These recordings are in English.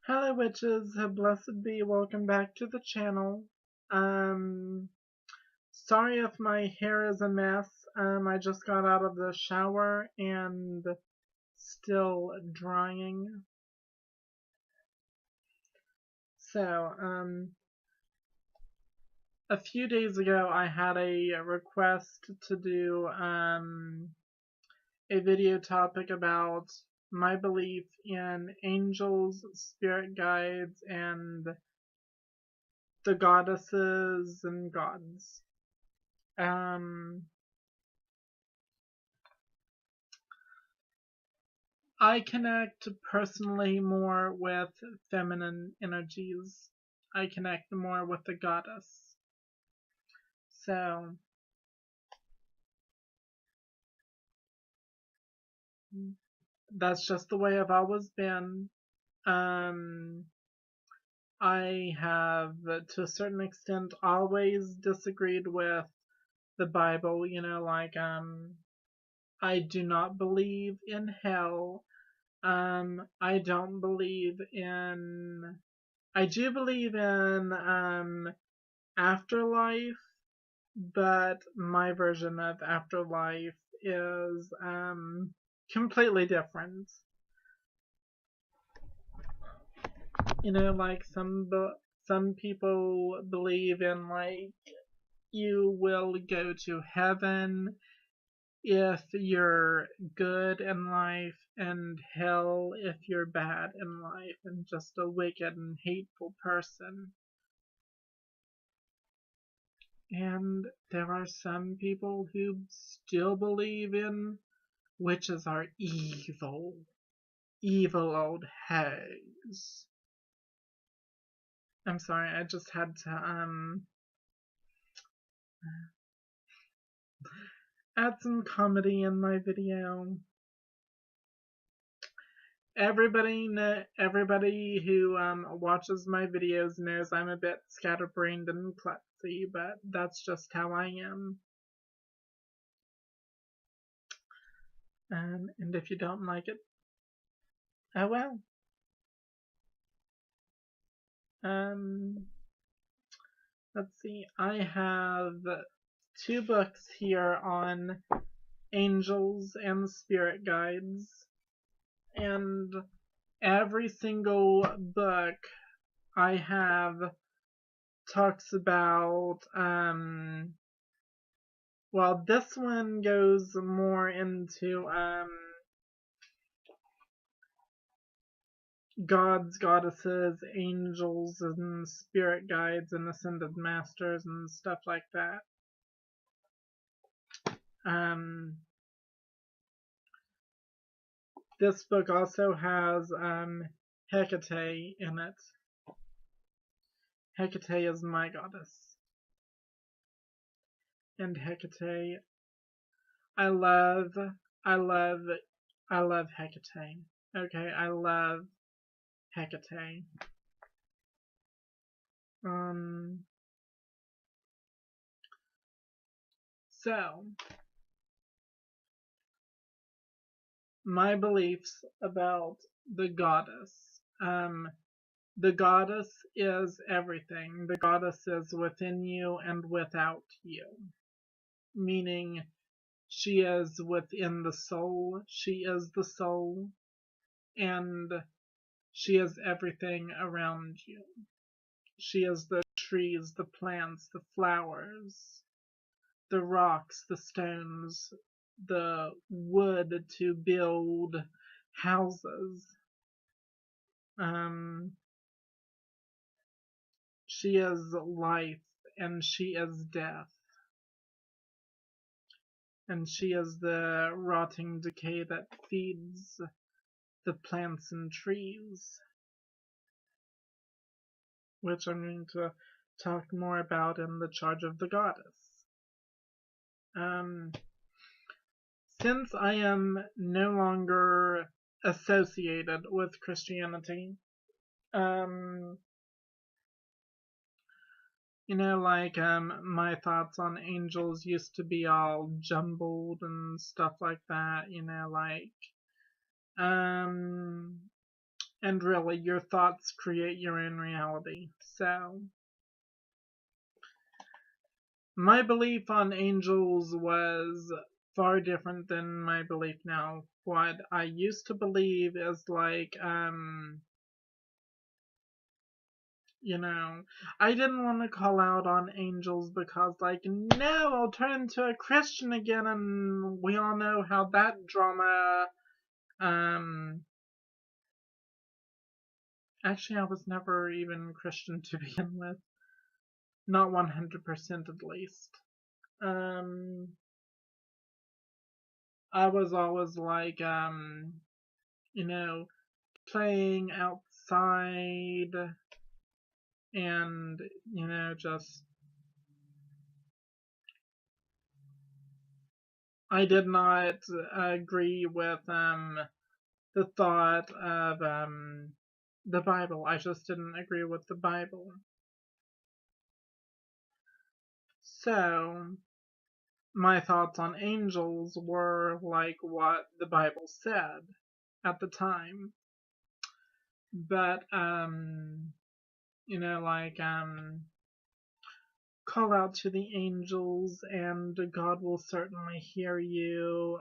Hello witches, blessed be, welcome back to the channel. Um, Sorry if my hair is a mess. I just got out of the shower and still drying. So, a few days ago I had a request to do, a video topic about my belief in angels, spirit guides, and the goddesses and gods. Um, I connect personally more with feminine energies. I connect more with the goddess. So, that's just the way I've always been. Um, I have, to a certain extent, always disagreed with the Bible. I do not believe in hell. I don't believe in. I do believe in afterlife, but my version of afterlife is completely different. Like some people believe in, like, you will go to heaven if you're good in life, and hell if you're bad in life and just a wicked and hateful person. And there are some people who still believe in witches are evil. Evil old hags. I'm sorry, I just had to add some comedy in my video. Everybody who watches my videos knows I'm a bit scatterbrained and klutzy, but that's just how I am. And if you don't like it, oh well. Let's see. I have two books here on angels and spirit guides, and every single book I have talks about, well, this one goes more into, gods, goddesses, angels, and spirit guides, and ascended masters, and stuff like that. This book also has, Hecate in it. Hecate is my goddess. And Hecate, I love, I love, I love Hecate. Okay, I love Hecate. So, my beliefs about the goddess. The goddess is everything. The goddess is within you and without you. Meaning, she is within the soul, she is the soul, and she is everything around you. She is the trees, the plants, the flowers, the rocks, the stones, the wood to build houses. She is life, and she is death. And she is the rotting decay that feeds the plants and trees, which I'm going to talk more about in the Charge of the Goddess. Since I am no longer associated with Christianity, my thoughts on angels used to be all jumbled and stuff like that, and And really, your thoughts create your own reality. So, my belief on angels was far different than my belief now. What I used to believe is like, you know, I didn't want to call out on angels because, like, no, I'll turn into a Christian again, and we all know how that drama, actually, I was never even Christian to begin with. Not 100% at least. I was always like, you know, playing outside and, just I did not agree with the thought of the Bible. I just didn't agree with the Bible. So my thoughts on angels were like what the Bible said at the time. But like call out to the angels and God will certainly hear you.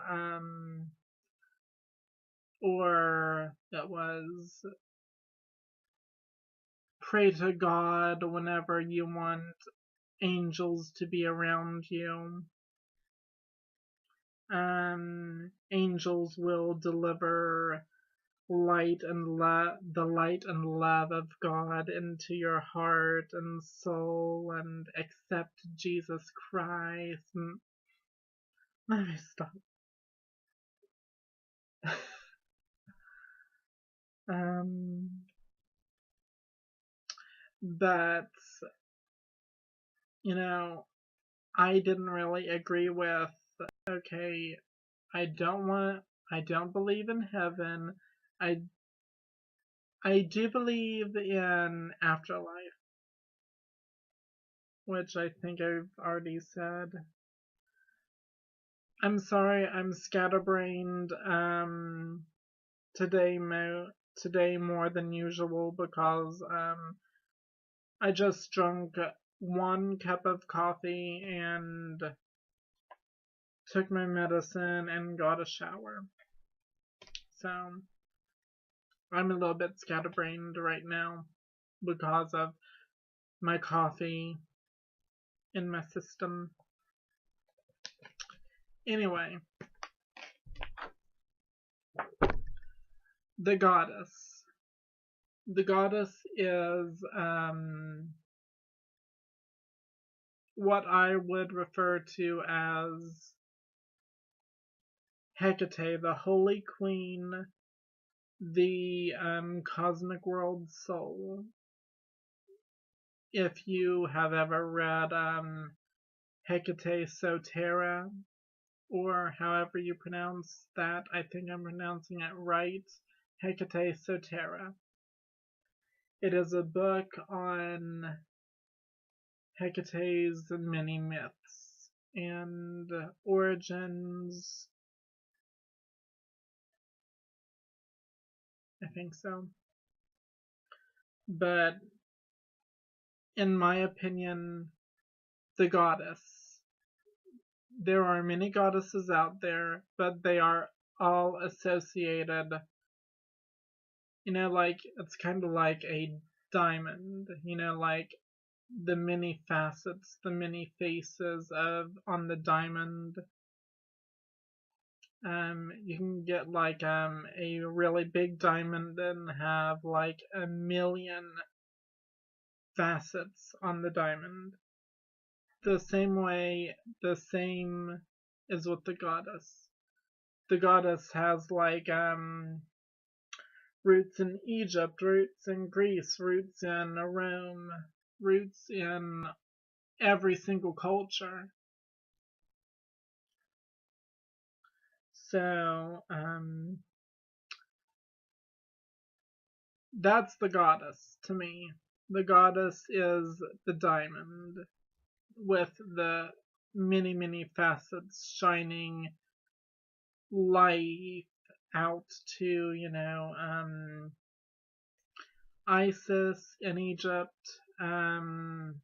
Or it was pray to God whenever you want angels to be around you. Angels will deliver the light and love of God into your heart and soul and accept Jesus Christ. And let me stop. But I didn't really agree with, okay, I don't believe in heaven. I I do believe in afterlife, which I think I've already said. I'm sorry, I'm scatterbrained today more than usual because I just drank 1 cup of coffee and took my medicine and got a shower. So I'm a little bit scatterbrained right now because of my coffee in my system. Anyway, the goddess. The goddess is what I would refer to as Hecate, the Holy Queen, the cosmic world soul. If you have ever read Hecate Sotera, or however you pronounce that, I think I'm pronouncing it right, Hecate Sotera. It is a book on Hecate's many myths and origins. I think so. But in my opinion, the goddess. There are many goddesses out there, but they are all associated. Like it's kind of like a diamond. Like the many facets, the many faces of on the diamond. You can get like a really big diamond and have like 1,000,000 facets on the diamond. The same is with the goddess. The goddess has like roots in Egypt, roots in Greece, roots in Rome, roots in every single culture. So, that's the goddess to me. The goddess is the diamond with the many, many facets shining light out to, Isis in Egypt, and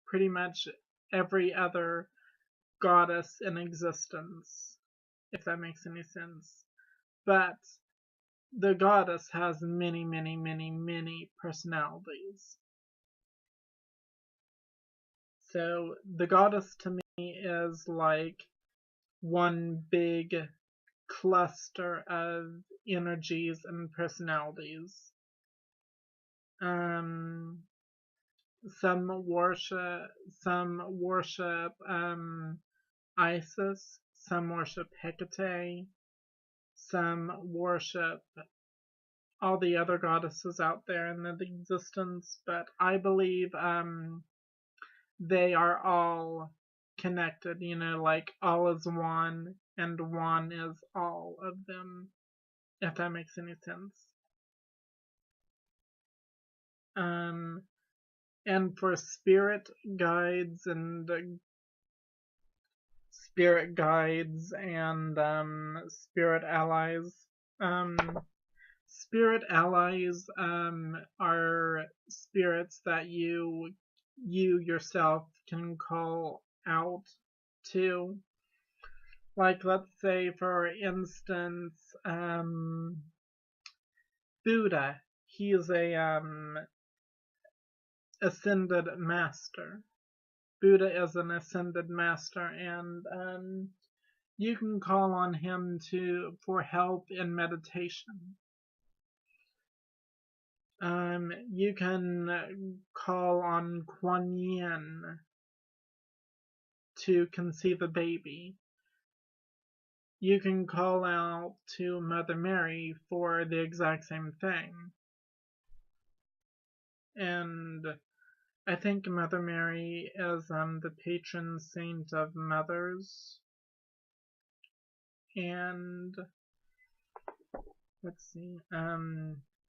pretty much every other goddess in existence, if that makes any sense. But the goddess has many, many, many, many personalities. So the goddess to me is like one big cluster of energies and personalities. Um, some worship Isis, some worship Hecate, some worship all the other goddesses out there in existence, but I believe they are all connected, like all is one and one is all of them, if that makes any sense. Um, and for spirit guides and spirit allies, um, spirit allies are spirits that you yourself can call out to. Like, let's say, for instance, Buddha. He's a ascended master. Buddha is an ascended master, and you can call on him for help in meditation. You can call on Kuan Yin to conceive a baby. You can call out to Mother Mary for the exact same thing. And I think Mother Mary is the patron saint of mothers. And let's see.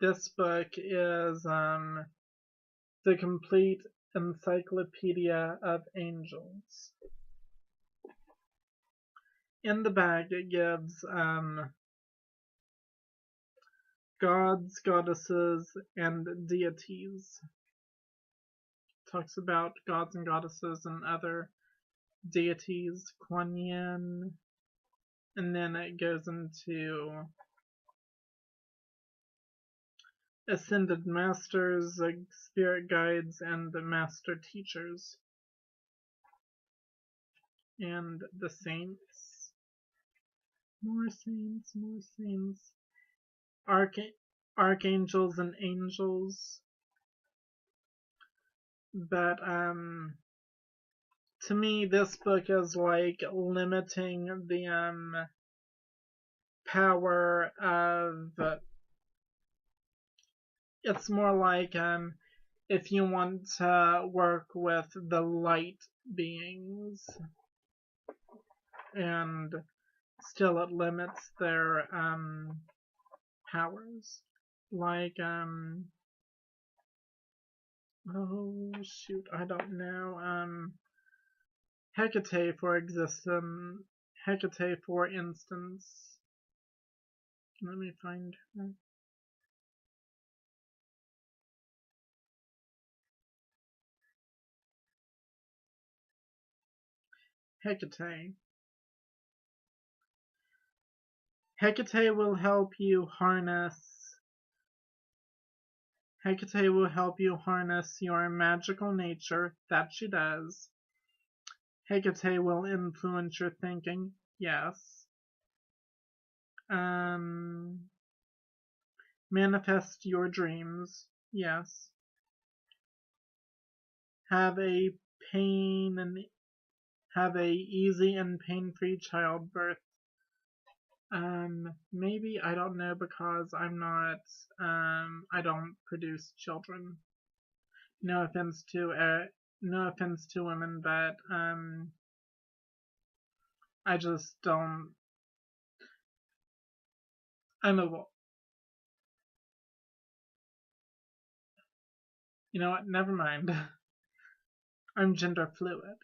This book is The Complete Encyclopedia of Angels. In the bag, it gives gods, goddesses, and deities. Talks about gods and goddesses and other deities, Kuan Yin, and then it goes into ascended masters, like spirit guides, and the master teachers, and the saints. More saints, more saints. Archangels and angels. But to me, this book is like limiting the power of. It's more like if you want to work with the light beings, and still it limits their powers. Like oh shoot, I don't know. Hecate, for instance. Let me find her. Hecate. Hecate will help you harness. Hecate will help you harness your magical nature. That she does. Hecate will influence your thinking. Yes. Manifest your dreams. Yes. Have a easy and pain-free childbirth. Maybe, I don't know, because I'm not, I don't produce children. No offense to women, but, I just don't, I'm a, you know what, never mind. I'm gender fluid.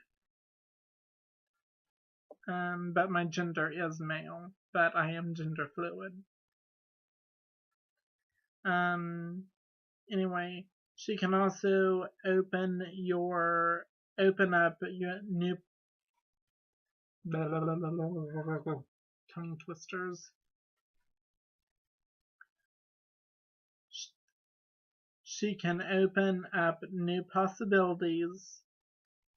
But my gender is male, but I am gender fluid. Anyway, she can also open up your new tongue twisters. She can open up new possibilities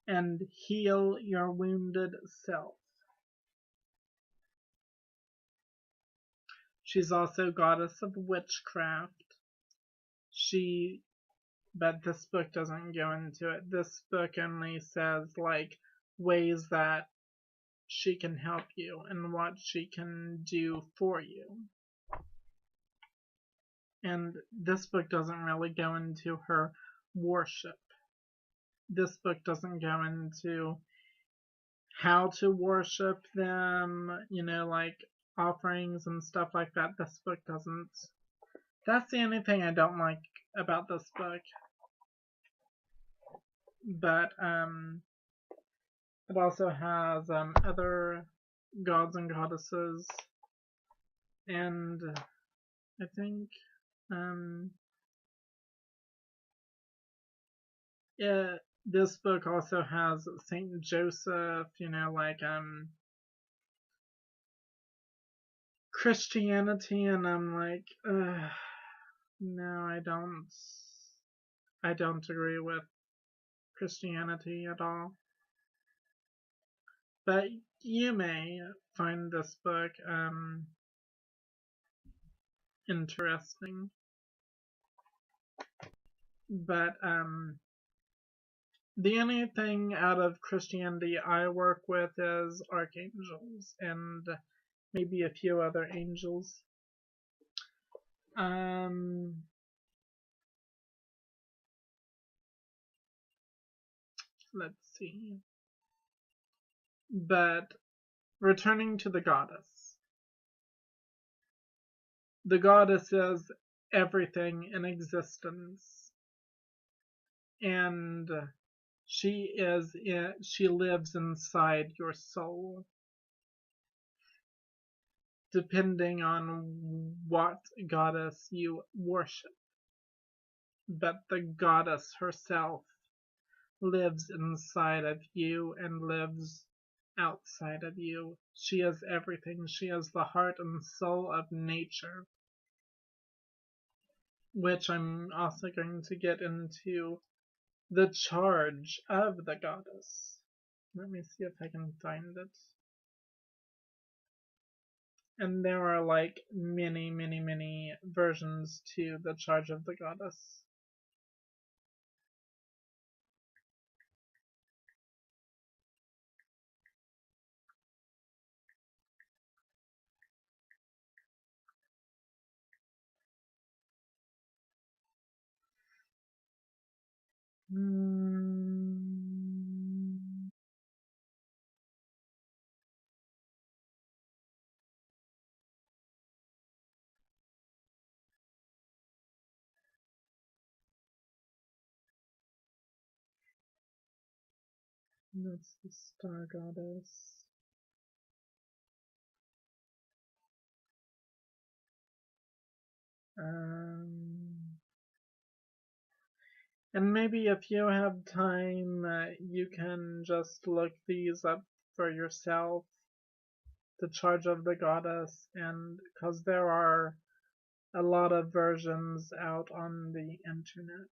and heal your wounded self. She's also goddess of witchcraft. But this book doesn't go into it. This book only says, like, ways that she can help you and what she can do for you. And this book doesn't really go into her worship. This book doesn't go into how to worship them, like offerings and stuff like that. This book doesn't. That's the only thing I don't like about this book. But it also has other gods and goddesses, and I think this book also has Saint Joseph, like Christianity, and I'm like, no, I don't agree with Christianity at all. But you may find this book interesting. But the only thing out of Christianity I work with is archangels and maybe a few other angels. Let's see. But returning to the goddess. The goddess is everything in existence. And she lives inside your soul. Depending on what goddess you worship. But the goddess herself lives inside of you and lives outside of you. She is everything. She is the heart and soul of nature, which I'm also going to get into the charge of the goddess. Let me see if I can find it. And there are like many, many, many versions to the charge of the goddess. That's the star goddess. And maybe if you have time, you can just look these up for yourself. The Charge of the Goddess, and because there are a lot of versions out on the internet.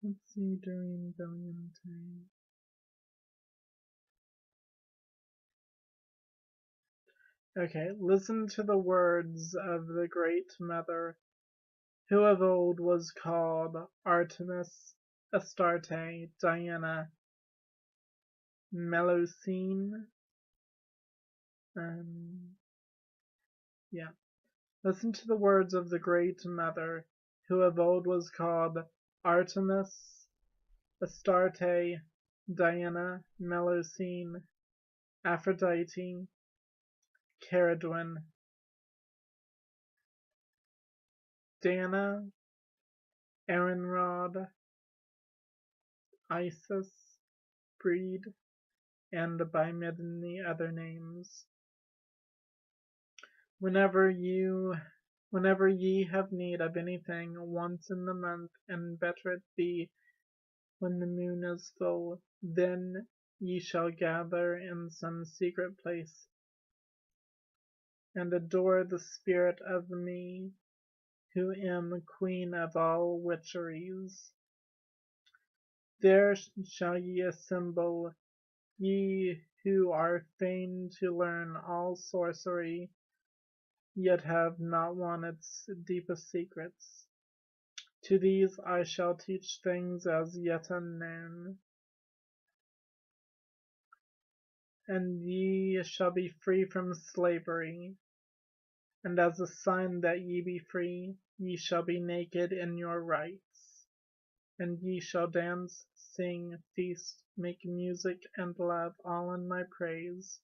Let's see, during Valentine. Okay, listen to the words of the Great Mother, who of old was called Artemis, Astarte, Diana, Melusine. Yeah. Listen to the words of the Great Mother, who of old was called Artemis, Astarte, Diana, Melusine, Aphrodite, Ceridwen, Dana, Aaronrod, Isis, Breed, and by many other names. Whenever ye have need of anything once in the month, and better it be when the moon is full, then ye shall gather in some secret place, and adore the spirit of me, who am queen of all witcheries. There shall ye assemble, ye who are fain to learn all sorcery, yet have not won its deepest secrets. To these I shall teach things as yet unknown, and ye shall be free from slavery. And as a sign that ye be free, ye shall be naked in your rights, and ye shall dance, sing, feast, make music, and laugh all in my praise.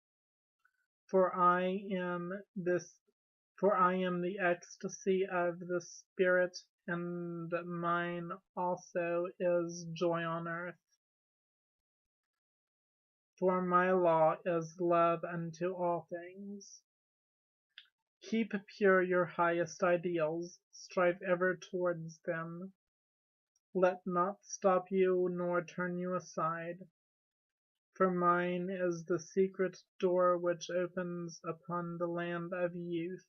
For I am the ecstasy of the spirit, and mine also is joy on earth. For my law is love unto all things. Keep pure your highest ideals, strive ever towards them. Let naught stop you nor turn you aside. For mine is the secret door which opens upon the land of youth,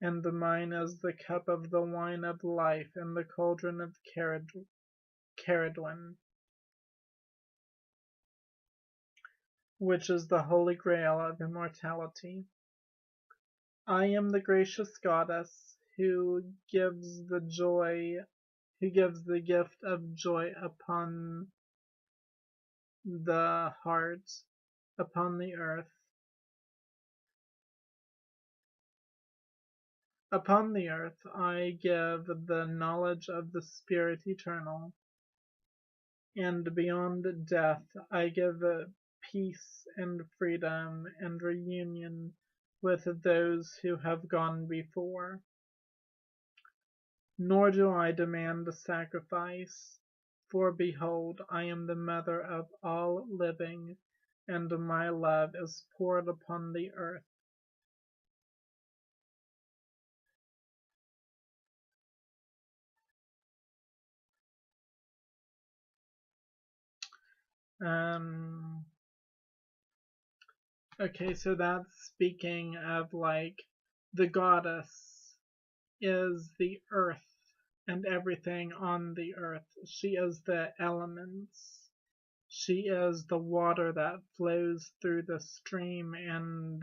and mine is the cup of the wine of life and the cauldron of Ceridwen, which is the holy grail of immortality. I am the gracious goddess who gives the gift of joy upon the heart, upon the earth. Upon the earth I give the knowledge of the Spirit eternal, and beyond death I give peace and freedom and reunion with those who have gone before. Nor do I demand sacrifice, for behold, I am the mother of all living, and my love is poured upon the earth. Okay, so that's speaking of like the goddess is the earth and everything on the earth. She is the elements. She is the water that flows through the stream and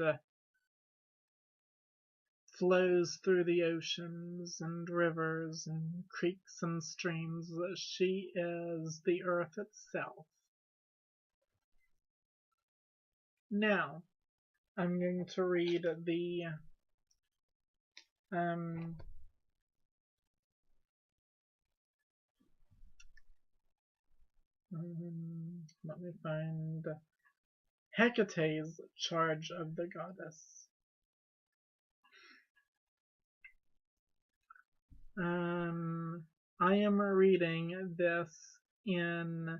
flows through the oceans and rivers and creeks and streams. She is the earth itself. Now, I'm going to read the let me find Hecate's charge of the goddess. I am reading this in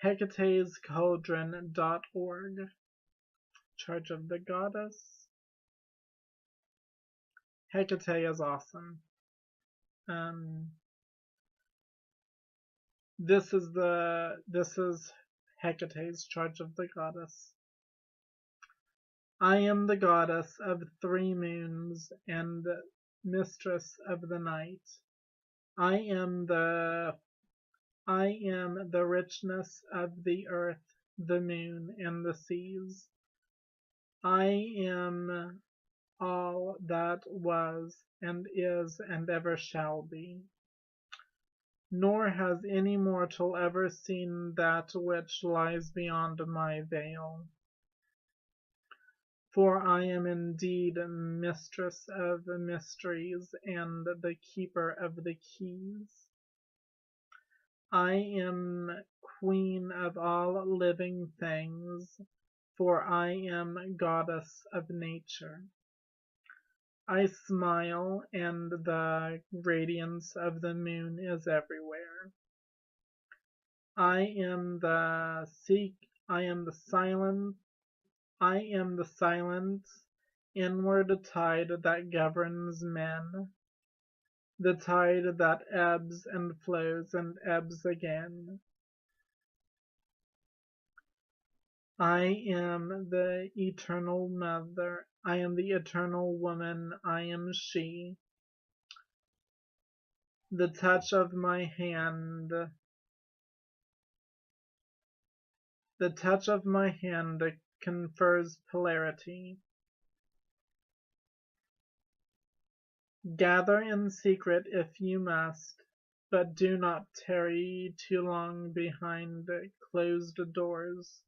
HecatesCauldron.org. Charge of the goddess. Hecate is awesome. This is Hecate's charge of the goddess. I am the goddess of 3 moons and mistress of the night. I am the richness of the earth, the moon, and the seas. I am all that was and is and ever shall be. Nor has any mortal ever seen that which lies beyond my veil. For I am indeed mistress of mysteries and the keeper of the keys. I am queen of all living things, for I am goddess of nature. I smile, and the radiance of the moon is everywhere. I am the I am the silent inward tide that governs men, the tide that ebbs and flows and ebbs again. I am the eternal mother. I am the eternal woman. I am she. The touch of my hand, the touch of my hand confers polarity. Gather in secret if you must, but do not tarry too long behind closed doors.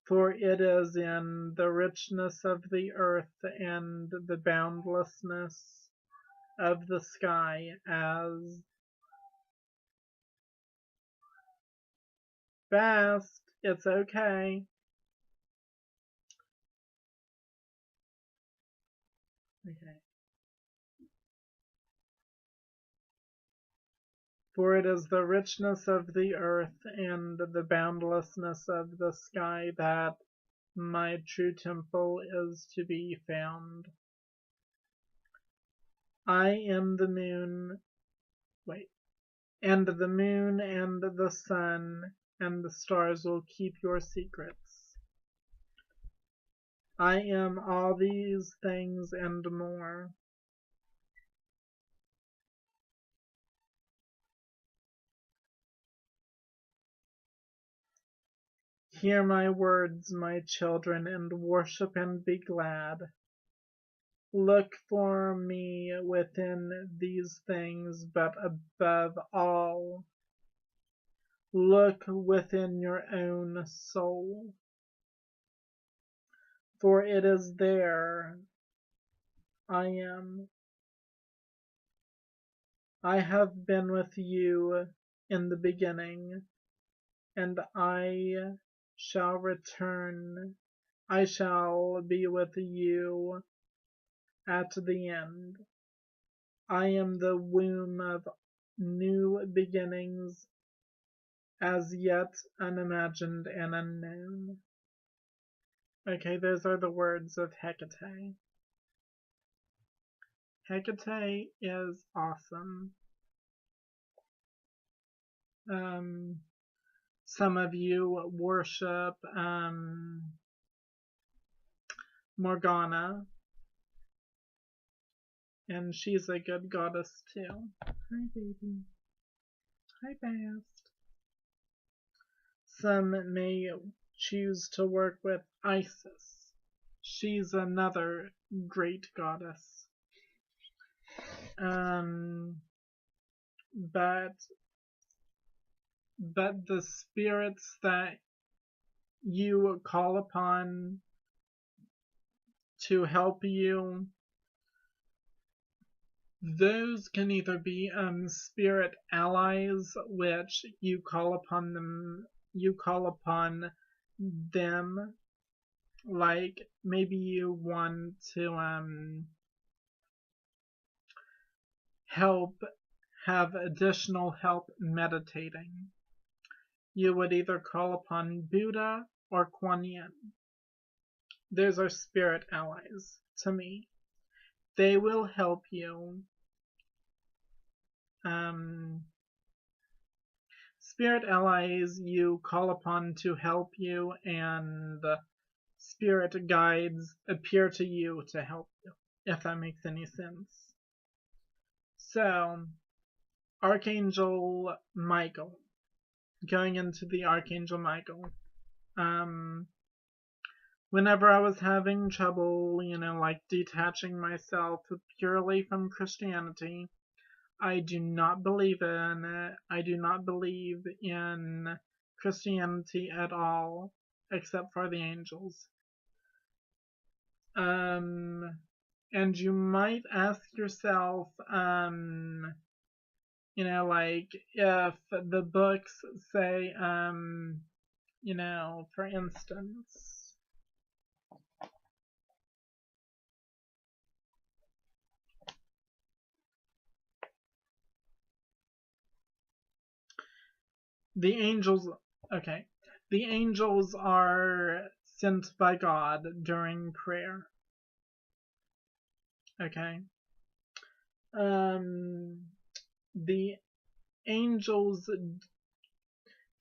For it is in the richness of the earth and the boundlessness of the sky as fast. It's okay. Okay. For it is the richness of the earth and the boundlessness of the sky that my true temple is to be found. I am the moon, wait, and the moon and the sun and the stars will keep your secrets. I am all these things and more. Hear my words, my children, and worship and be glad. Look for me within these things, but above all, look within your own soul. For it is there I am. I have been with you in the beginning, and I shall return. I shall be with you at the end. I am the womb of new beginnings, as yet unimagined and unknown. Okay, those are the words of Hecate. Hecate is awesome. Some of you worship Morgana, and she's a good goddess too. Hi, baby. Hi, Bast. Some may choose to work with Isis. She's another great goddess. But the spirits that you call upon to help you, those can either be spirit allies, which you call upon them, like maybe you want to have additional help meditating. You would either call upon Buddha or Kuan Yin. Those are spirit allies to me. They will help you. Spirit allies you call upon to help you, and spirit guides appear to you to help you, if that makes any sense. So, Archangel Michael. Going into the Archangel Michael. Whenever I was having trouble, like detaching myself purely from Christianity, I do not believe in it. I do not believe in Christianity at all, except for the angels. And you might ask yourself, like if the books say, for instance, the angels, okay, the angels are sent by God during prayer, okay? Um, the angels,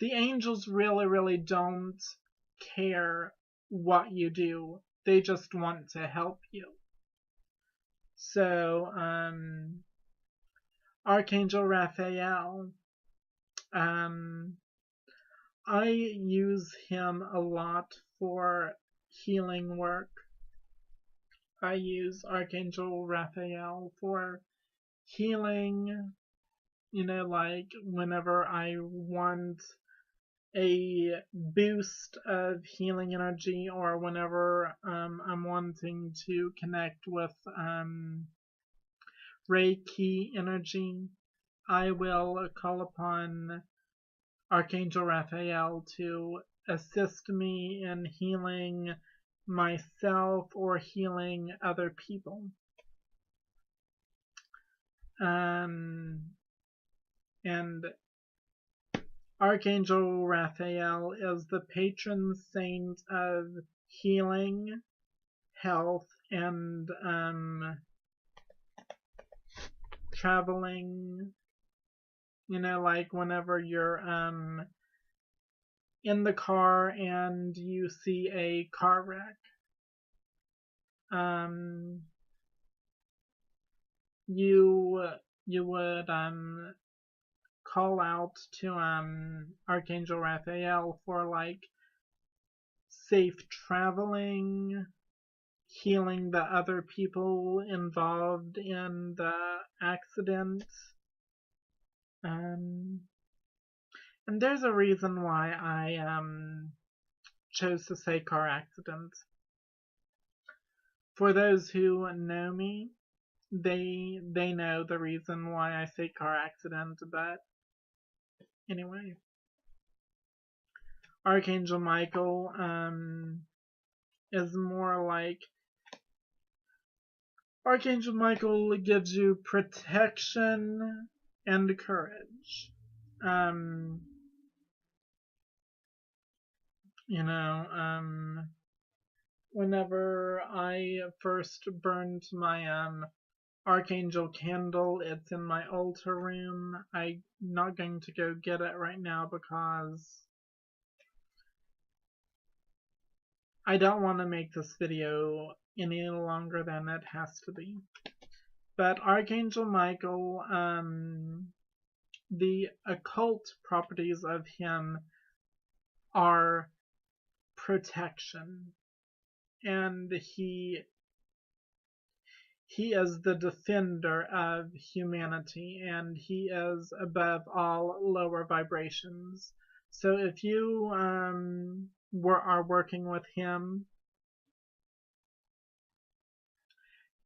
the angels really, really don't care what you do. They just want to help you. So, Archangel Raphael, um, I use him a lot for healing work. I use Archangel Raphael for healing, like whenever I want a boost of healing energy, or whenever I'm wanting to connect with Reiki energy, I will call upon Archangel Raphael to assist me in healing myself or healing other people. And Archangel Raphael is the patron saint of healing, health, and traveling. Like whenever you're in the car and you see a car wreck, you would call out to Archangel Raphael for like safe traveling, healing the other people involved in the accident. Um, and there's a reason why I chose to say car accident. For those who know me, they know the reason why I say car accident, but anyway. Archangel Michael is more like Archangel Michael gives you protection and courage. Um, whenever I first burned my Archangel candle, it's in my altar room. I'm not going to go get it right now because I don't want to make this video any longer than it has to be. But Archangel Michael, the occult properties of him are protection, and he is the defender of humanity, and he is above all lower vibrations. So if you are working with him,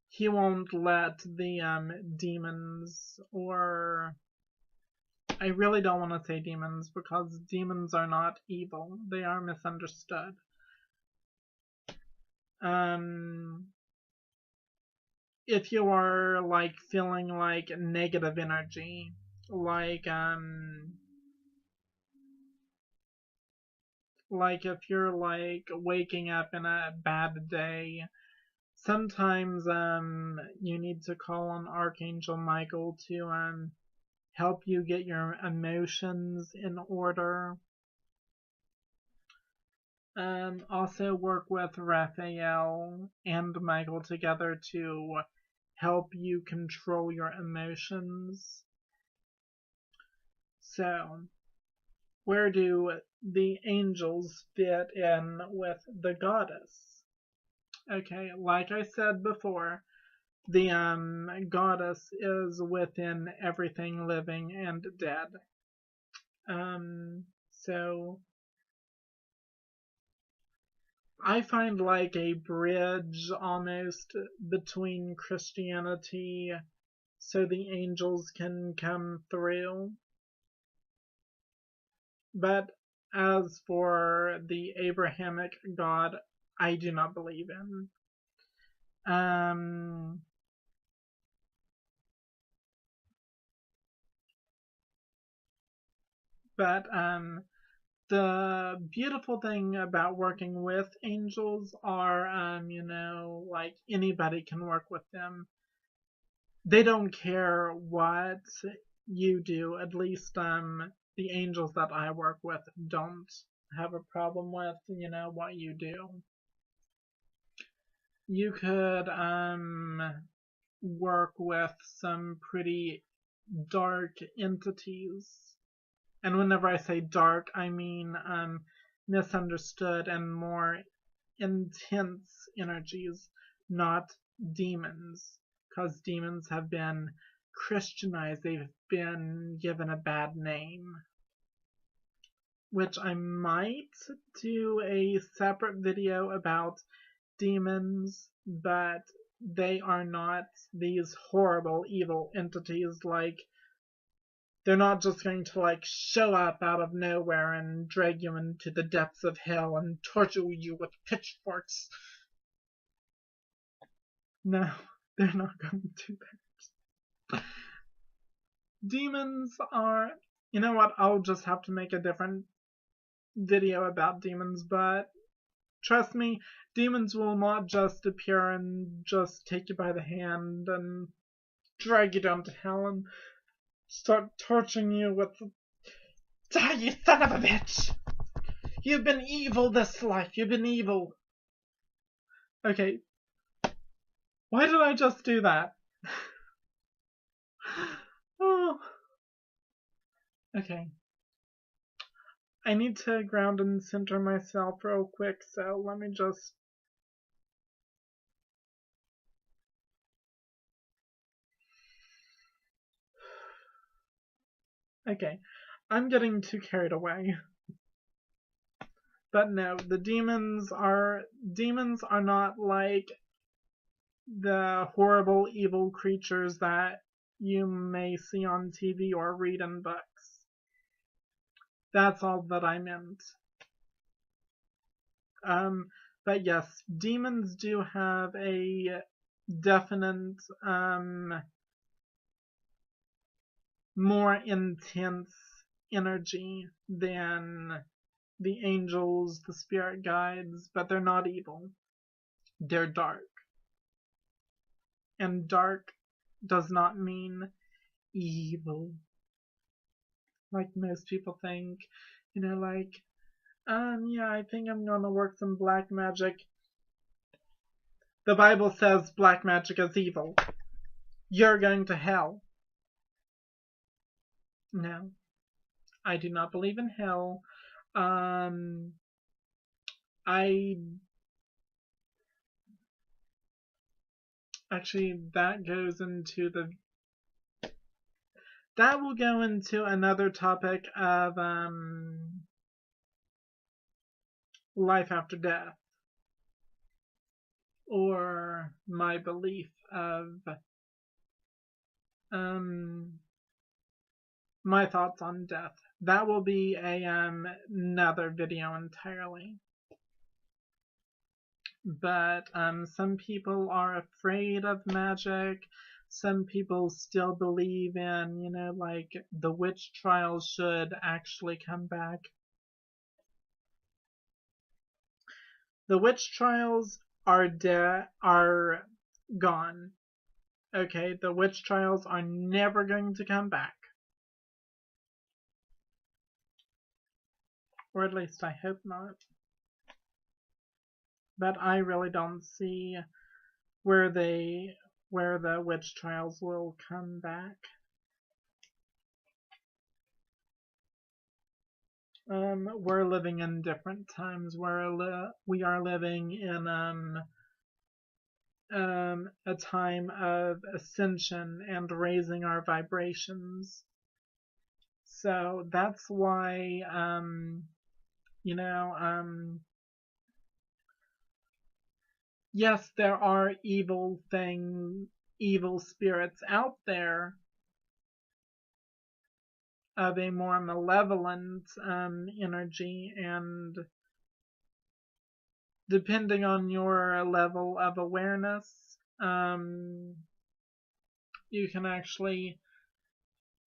he won't let the demons, or I really don't want to say demons because demons are not evil. They are misunderstood. If you are like feeling like negative energy, like if you're like waking up in a bad day, sometimes you need to call on Archangel Michael to help you get your emotions in order. Also work with Raphael and Michael together to help you control your emotions. So, where do the angels fit in with the goddess? Okay, like I said before, the goddess is within everything living and dead. So I find like a bridge almost between Christianity, so the angels can come through. But as for the Abrahamic God, I do not believe in. But the beautiful thing about working with angels are, like anybody can work with them. They don't care what you do. At least, the angels that I work with don't have a problem with, what you do. You could, work with some pretty dark entities. And whenever I say dark, I mean, misunderstood and more intense energies, not demons, because demons have been Christianized, they've been given a bad name, which I might do a separate video about demons, but they are not these horrible evil entities. Like, they're not just going to like show up out of nowhere and drag you into the depths of hell and torture you with pitchforks. No, they're not going to do that. Demons are... You know what? I'll just have to make a different video about demons, but trust me, demons will not just appear and just take you by the hand and drag you down to hell and start torturing you with... Die, you son of a bitch! You've been evil this life. You've been evil. Okay. Why did I just do that? Oh. Okay. I need to ground and center myself real quick, so let me just... Okay. I'm getting too carried away. But no, the demons are not like the horrible evil creatures that you may see on TV or read in books. That's all that I meant. But yes, demons do have a definite, more intense energy than the angels, the spirit guides, but they're not evil. They're dark. And dark does not mean evil. Like most people think, like, yeah, I think I'm gonna work some black magic. The Bible says black magic is evil. You're going to hell. No, I do not believe in hell. Actually, that will go into another topic of, life after death. Or my belief of, my thoughts on death. That will be another video entirely. But some people are afraid of magic. Some people still believe in, like the witch trials should actually come back. The witch trials are gone. Okay, the witch trials are never going to come back. Or at least I hope not. But I really don't see where the witch trials will come back. We're living in different times. We are living in a time of ascension and raising our vibrations. So that's why yes, there are evil things. evil spirits out there of a more malevolent energy, and depending on your level of awareness, you can actually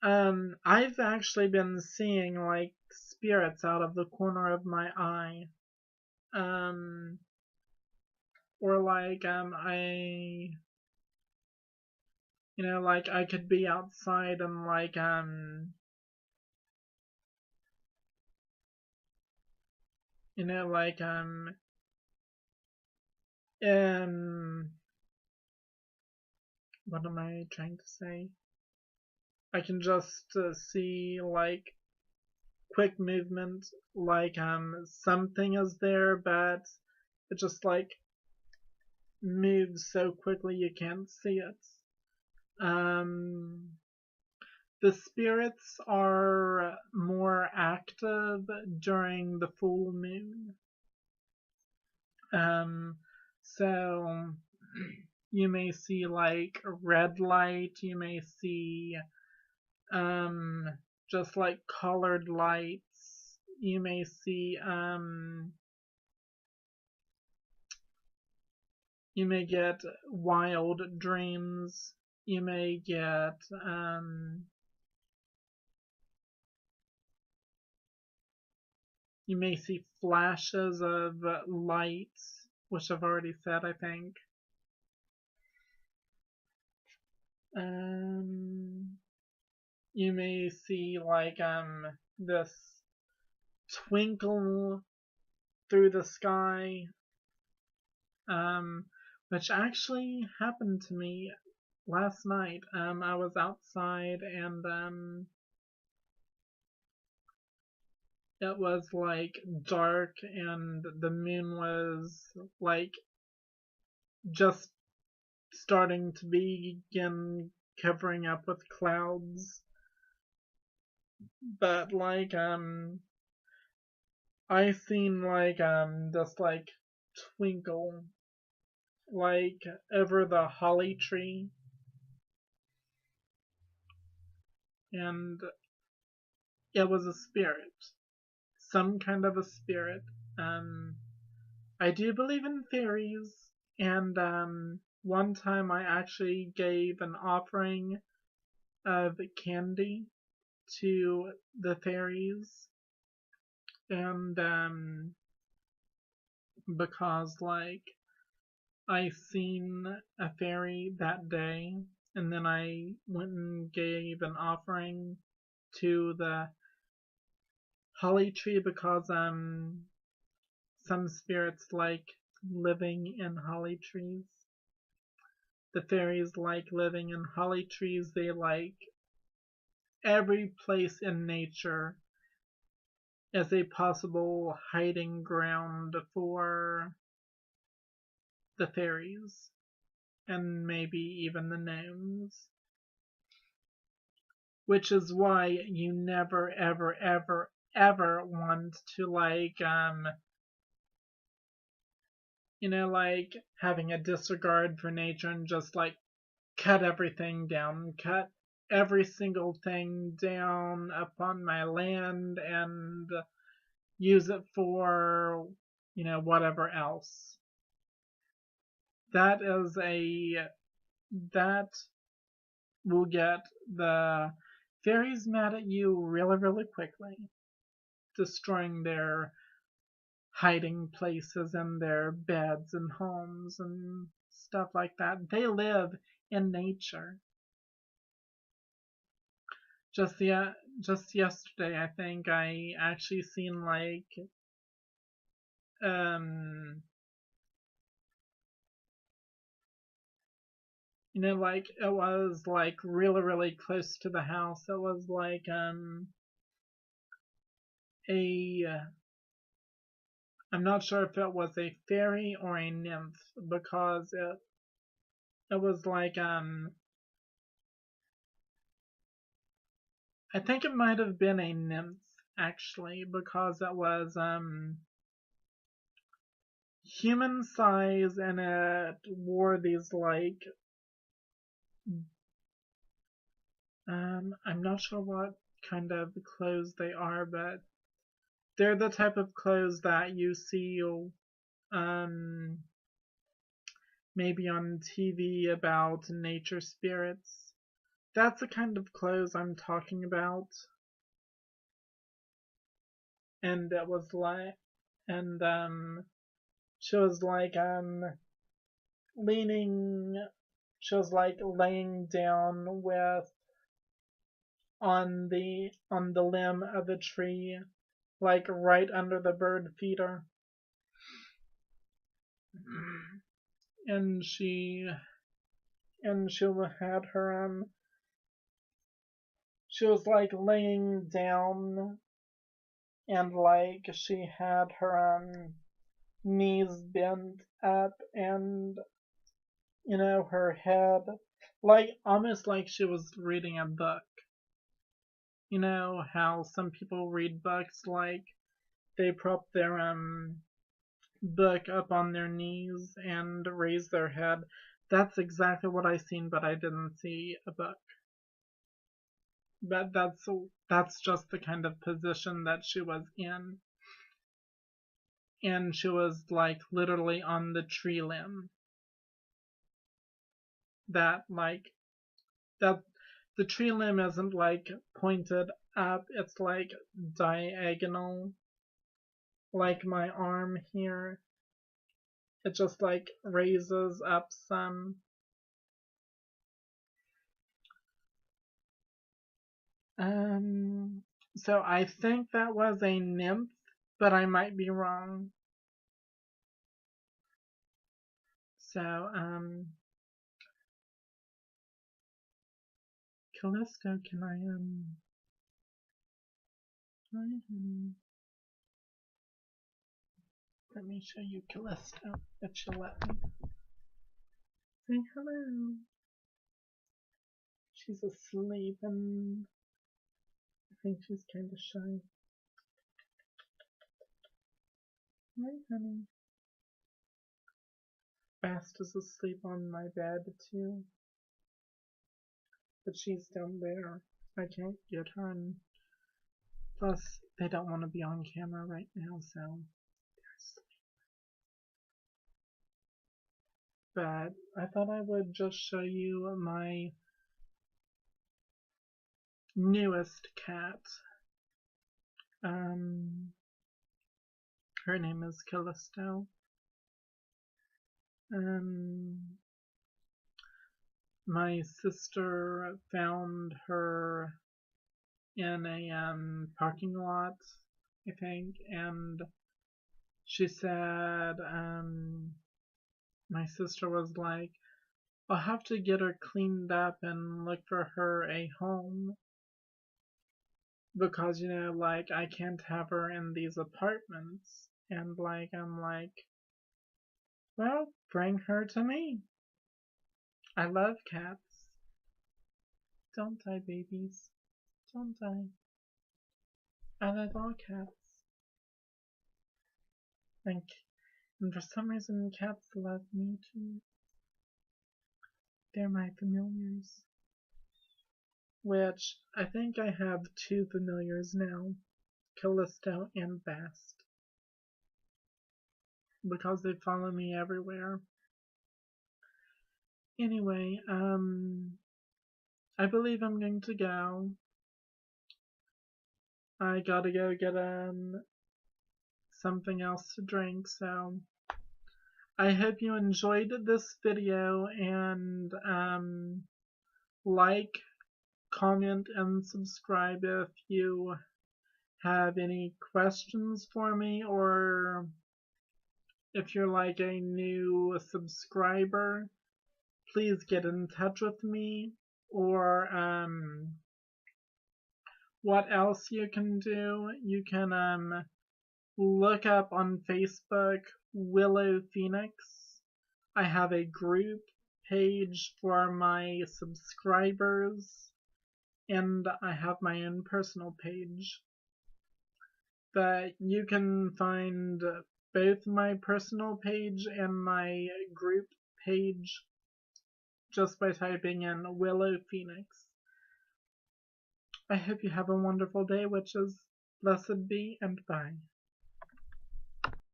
I've actually been seeing like spirits out of the corner of my eye. Um or like like I could be outside and like like um what am I trying to say? I can just see like quick movement, like something is there, but it just like moves so quickly you can't see it. Um, the spirits are more active during the full moon. Um, so you may see like red light, you may see um, just like colored lights, you may see you may get wild dreams, you may get you may see flashes of light, which I've already said, I think. Um, you may see like this twinkle through the sky, um, which actually happened to me last night. I was outside and it was like dark and the moon was like just starting to begin covering up with clouds. But like I seen like this like twinkle like over the holly tree, and it was a spirit, some kind of a spirit. Um, I do believe in fairies, and one time I actually gave an offering of candy to the fairies, and because like I seen a fairy that day, and then I went and gave an offering to the holly tree because some spirits like living in holly trees. The fairies like living in holly trees. They like every place in nature as a possible hiding ground for the fairies and maybe even the gnomes. Which is why you never ever ever ever want to like like having a disregard for nature and just like cut everything down, cut every single thing down upon my land and use it for, whatever else. That is that will get the fairies mad at you really, really quickly, destroying their hiding places and their beds and homes and stuff like that. They live in nature. Just yesterday, I think I actually seen like um like it was like really really close to the house. It was like a I'm not sure if it was a fairy or a nymph because it was like I think it might have been a nymph actually because it was human size and it wore these like I'm not sure what kind of clothes they are, but they're the type of clothes that you see, um, maybe on TV about nature spirits. That's the kind of clothes I'm talking about. And it was like, and she was like leaning, she was like laying down with on the limb of a tree, like right under the bird feeder. And she had her she was like laying down, and like she had her knees bent up, and her head like almost like she was reading a book. You know how some people read books, like they prop their book up on their knees and raise their head. That's exactly what I seen, but I didn't see a book. But that's just the kind of position that she was in. And she was like literally on the tree limb. That like that the tree limb isn't like pointed up, it's like diagonal, like my arm here. It just like raises up some. Um, so I think that was a nymph, but I might be wrong. So, Callisto, can I, let me show you Callisto, if she'll let me. Say hello. She's asleep and I think she's kind of shy. Hi, honey. Bast is asleep on my bed too, but she's down there. I can't get her, and plus they don't want to be on camera right now, so they're asleep. But I thought I would just show you my newest cat. Her name is Callisto. My sister found her in a parking lot, I think, and she said my sister was like, I'll have to get her cleaned up and look for her a home because like I can't have her in these apartments. And like I'm like, well, bring her to me. I love cats. Don't I, babies? Don't I? I love all cats. And for some reason, cats love me too. They're my familiars. Which, I think I have two familiars now. Callisto and Bast. Because they follow me everywhere. Anyway, I believe I'm going to go. I gotta go get, something else to drink, so I hope you enjoyed this video, and, like, comment, and subscribe if you have any questions for me, or if you're like a new subscriber, please get in touch with me, or what else you can do, you can look up on Facebook Willow Phoenix. I have a group page for my subscribers, and I have my own personal page. But you can find both my personal page and my group page just by typing in Willow Phoenix. I hope you have a wonderful day, witches. Blessed be, and bye.